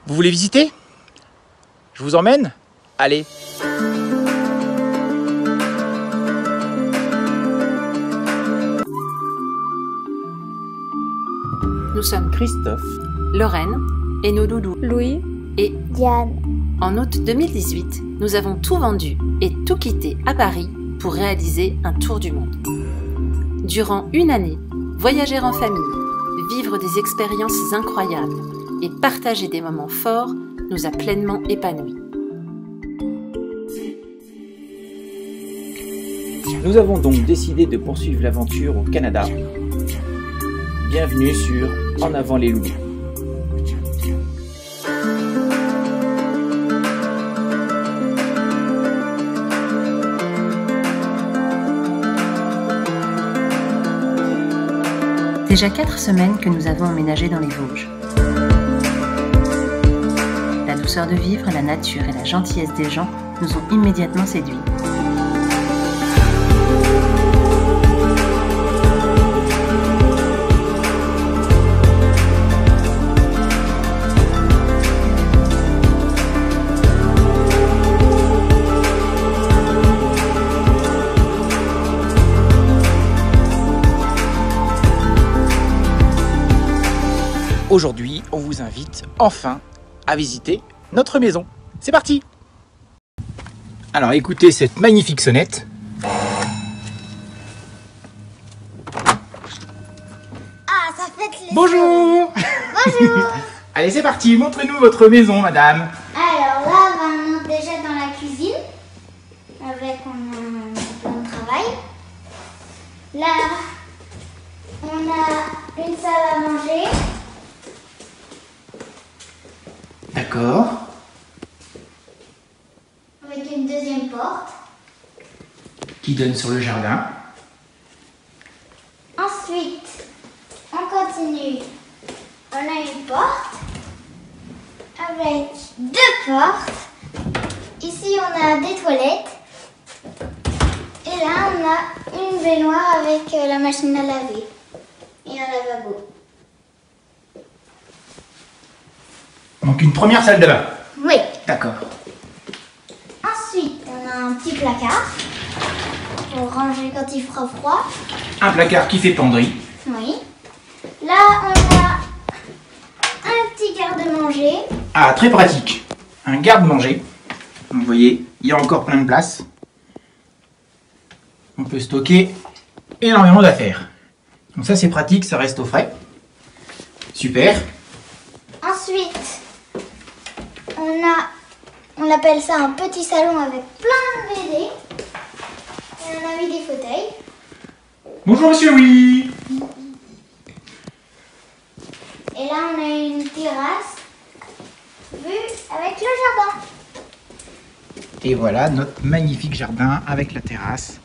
Vous voulez visiter? Je vous emmène? Allez. Nous sommes Christophe, Lorraine et nos loulous Louis et Diane. En août 2018, nous avons tout vendu et tout quitté à Paris pour réaliser un tour du monde. Durant une année, voyager en famille, vivre des expériences incroyables et partager des moments forts nous a pleinement épanouis. nous avons donc décidé de poursuivre l'aventure au Canada. Bienvenue sur En avant les loulous. Déjà 4 semaines que nous avons emménagé dans les Vosges. La douceur de vivre, la nature et la gentillesse des gens nous ont immédiatement séduits. Aujourd'hui, on vous invite enfin à visiter notre maison. C'est parti! Alors écoutez cette magnifique sonnette. Ah, ça fait les... Bonjour! Bonjour. Allez, c'est parti, montrez-nous votre maison, madame. Alors là, on est déjà dans la cuisine, avec un plan de travail. Là, on a une salle à manger. D'accord. Avec une deuxième porte. Qui donne sur le jardin. Ensuite, on continue. On a une porte avec 2 portes. Ici, on a des toilettes. Et là, on a une baignoire avec la machine à laver et un lavabo. Donc une première salle de bain. Oui. D'accord. Ensuite, on a un petit placard pour ranger quand il fera froid. Un placard qui fait penderie. Oui. Là, on a un petit garde-manger. Ah, très pratique. Un garde-manger. Vous voyez, il y a encore plein de place. On peut stocker énormément d'affaires. Donc ça, c'est pratique, ça reste au frais. Super. Ensuite, on appelle ça un petit salon avec plein de BD. Et on a mis des fauteuils. Bonjour, monsieur, oui. Et là, on a une terrasse vue avec le jardin. Et voilà notre magnifique jardin avec la terrasse.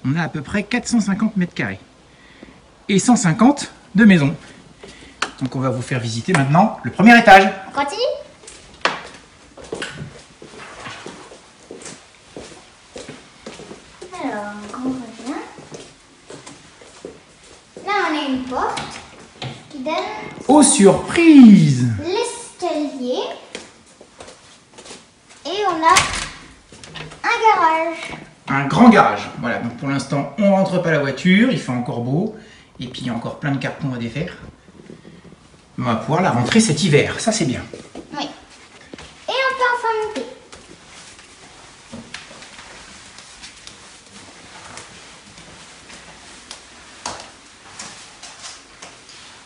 On a à peu près 450 mètres carrés. Et 150 de maison. Donc on va vous faire visiter maintenant le premier étage. On continue? Alors, on revient. Là, on a une porte qui donne Oh, surprise! l'escalier. Et on a un garage. Un grand garage. Voilà, donc pour l'instant, on rentre pas la voiture, il fait encore beau. Et puis il y a encore plein de cartons à défaire. On va pouvoir la rentrer cet hiver, ça c'est bien. Oui. Et on peut enfin monter.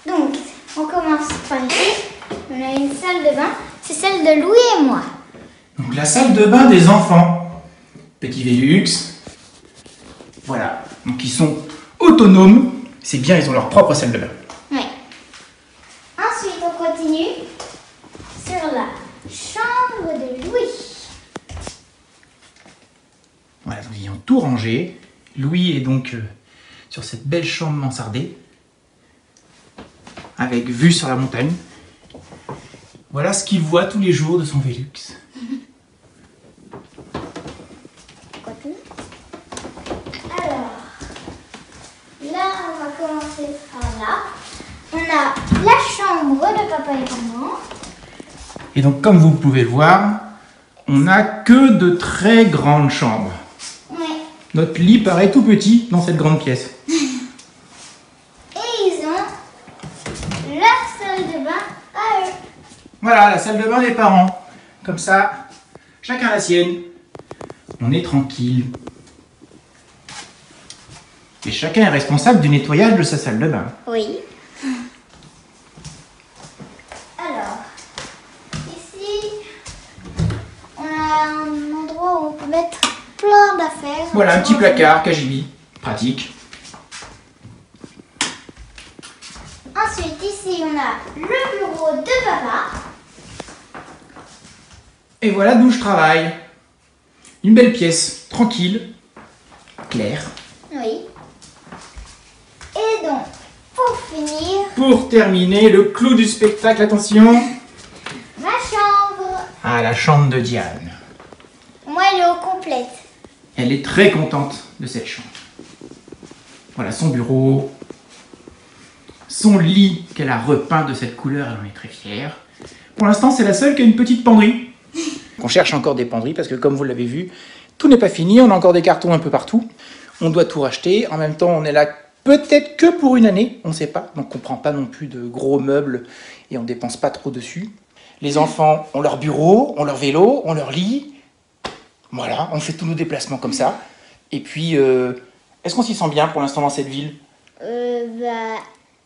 Donc, on commence par ici. On a une salle de bain. C'est celle de Louis et moi. Donc la salle de bain des enfants. Petit Velux. Voilà, donc ils sont autonomes. C'est bien, ils ont leur propre salle de bain. Oui. Ensuite, on continue sur la chambre de Louis. Voilà, donc ils ont tout rangé. Louis est donc sur cette belle chambre mansardée. Avec vue sur la montagne. Voilà ce qu'il voit tous les jours de son Velux. On continue. Alors, là, on va commencer par là. On a la chambre Et donc, comme vous pouvez le voir, on n'a que de très grandes chambres. Ouais. Notre lit paraît tout petit dans cette grande pièce. Et ils ont leur salle de bain à eux. Voilà, la salle de bain des parents. Comme ça, chacun la sienne. On est tranquille. Et chacun est responsable du nettoyage de sa salle de bain. Oui. Alors, ici, on a un endroit où on peut mettre plein d'affaires. Voilà, un petit placard, KGB. Pratique. Ensuite, ici, on a le bureau de papa. Et voilà d'où je travaille. Une belle pièce, tranquille, claire. Oui. Et donc, pour finir, Pour terminer, le clou du spectacle, attention. ma chambre. Ah, la chambre de Diane. Moi, elle est au complète. Elle est très contente de cette chambre. Voilà son bureau, son lit qu'elle a repeint de cette couleur, elle en est très fière. Pour l'instant, c'est la seule qui a une petite penderie. On cherche encore des penderies parce que, comme vous l'avez vu, tout n'est pas fini, on a encore des cartons un peu partout. On doit tout racheter. En même temps, on est là peut-être que pour une année, on ne sait pas. Donc, on ne prend pas non plus de gros meubles et on ne dépense pas trop dessus. Les enfants ont leur bureau, ont leur vélo, ont leur lit. Voilà, on fait tous nos déplacements comme ça. Et puis, est-ce qu'on s'y sent bien pour l'instant dans cette ville?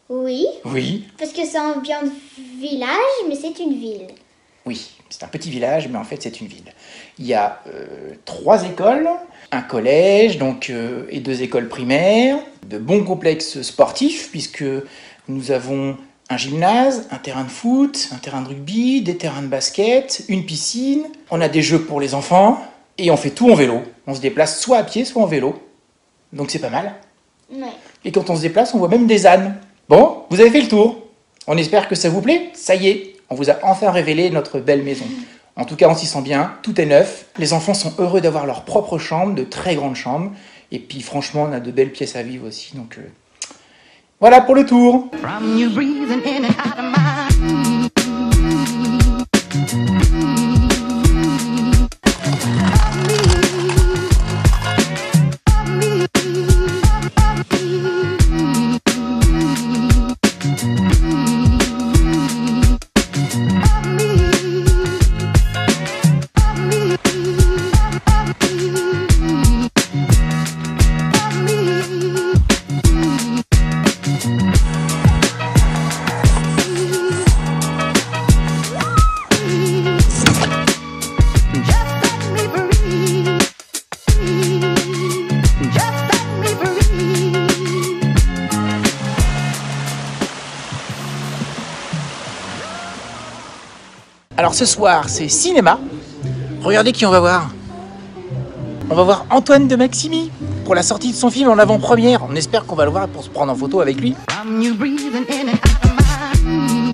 Oui. Oui, Parce que c'est un bien village, mais c'est une ville. oui. C'est un petit village, mais en fait, c'est une ville. Il y a 3 écoles, un collège donc, et 2 écoles primaires, de bons complexes sportifs, puisque nous avons un gymnase, un terrain de foot, un terrain de rugby, des terrains de basket, une piscine. On a des jeux pour les enfants, et on fait tout en vélo. On se déplace soit à pied, soit en vélo. Donc c'est pas mal. Ouais. Et quand on se déplace, on voit même des ânes. Bon, vous avez fait le tour. On espère que ça vous plaît. Ça y est, on vous a enfin révélé notre belle maison. En tout cas, on s'y sent bien, tout est neuf. Les enfants sont heureux d'avoir leur propre chambre, de très grandes chambres. Et puis franchement, on a de belles pièces à vivre aussi. Donc voilà pour le tour. From you breathing in and out of my Alors ce soir, c'est cinéma. Regardez qui on va voir. On va voir Antoine de Maximi pour la sortie de son film en avant-première. On espère qu'on va le voir pour se prendre en photo avec lui. From you breathing in and out of my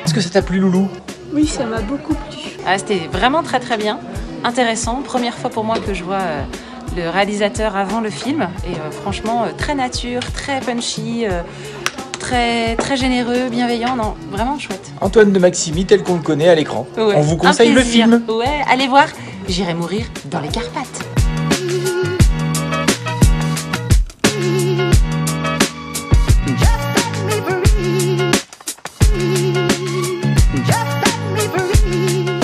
Est-ce que ça t'a plu, Loulou? Oui, ça m'a beaucoup plu. Ah, c'était vraiment très très bien, intéressant. Première fois pour moi que je vois le réalisateur avant le film. Et franchement, très nature, très punchy, très, très généreux, bienveillant. Non, vraiment chouette. Antoine de Maximi tel qu'on le connaît à l'écran. Ouais. On vous Un conseille le plaisir. film. Ouais, allez voir. J'irai mourir dans les Carpates.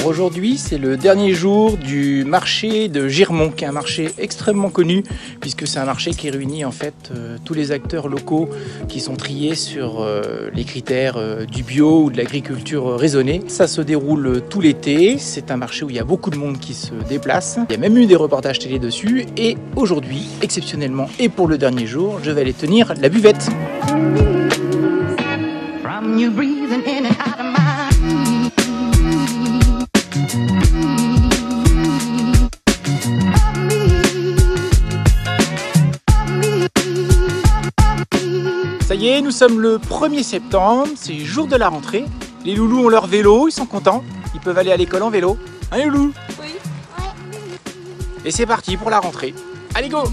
Aujourd'hui, c'est le dernier jour du marché de Girmont, qui est un marché extrêmement connu, puisque c'est un marché qui réunit en fait tous les acteurs locaux qui sont triés sur les critères du bio ou de l'agriculture raisonnée. Ça se déroule tout l'été, c'est un marché où il y a beaucoup de monde qui se déplace. Il y a même eu des reportages télé dessus, et aujourd'hui, exceptionnellement et pour le dernier jour, je vais aller tenir la buvette. From you breathing in and out of my Ça y est, nous sommes le 1er septembre, c'est jour de la rentrée. Les loulous ont leur vélo, ils sont contents. Ils peuvent aller à l'école en vélo. Hein, les loulous? Oui. Et c'est parti pour la rentrée. Allez, go!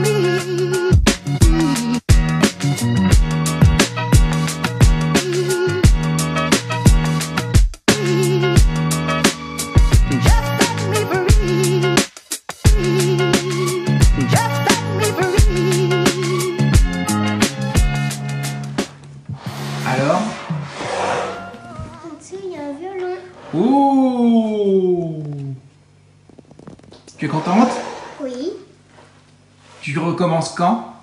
me. Oui. Tu recommences quand?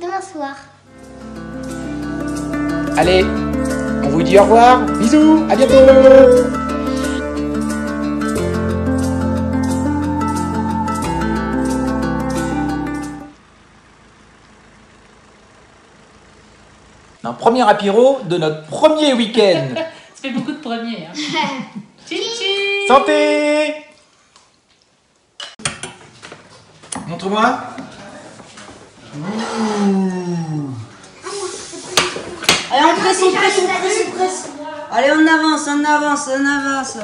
Demain soir. Allez, on vous dit au revoir. Bisous, à bientôt. Un premier apéro de notre premier week-end. Ça fait beaucoup de premiers. Hein. Tchitchi. Santé! Montre-moi. Allez, on presse. Allez, on avance.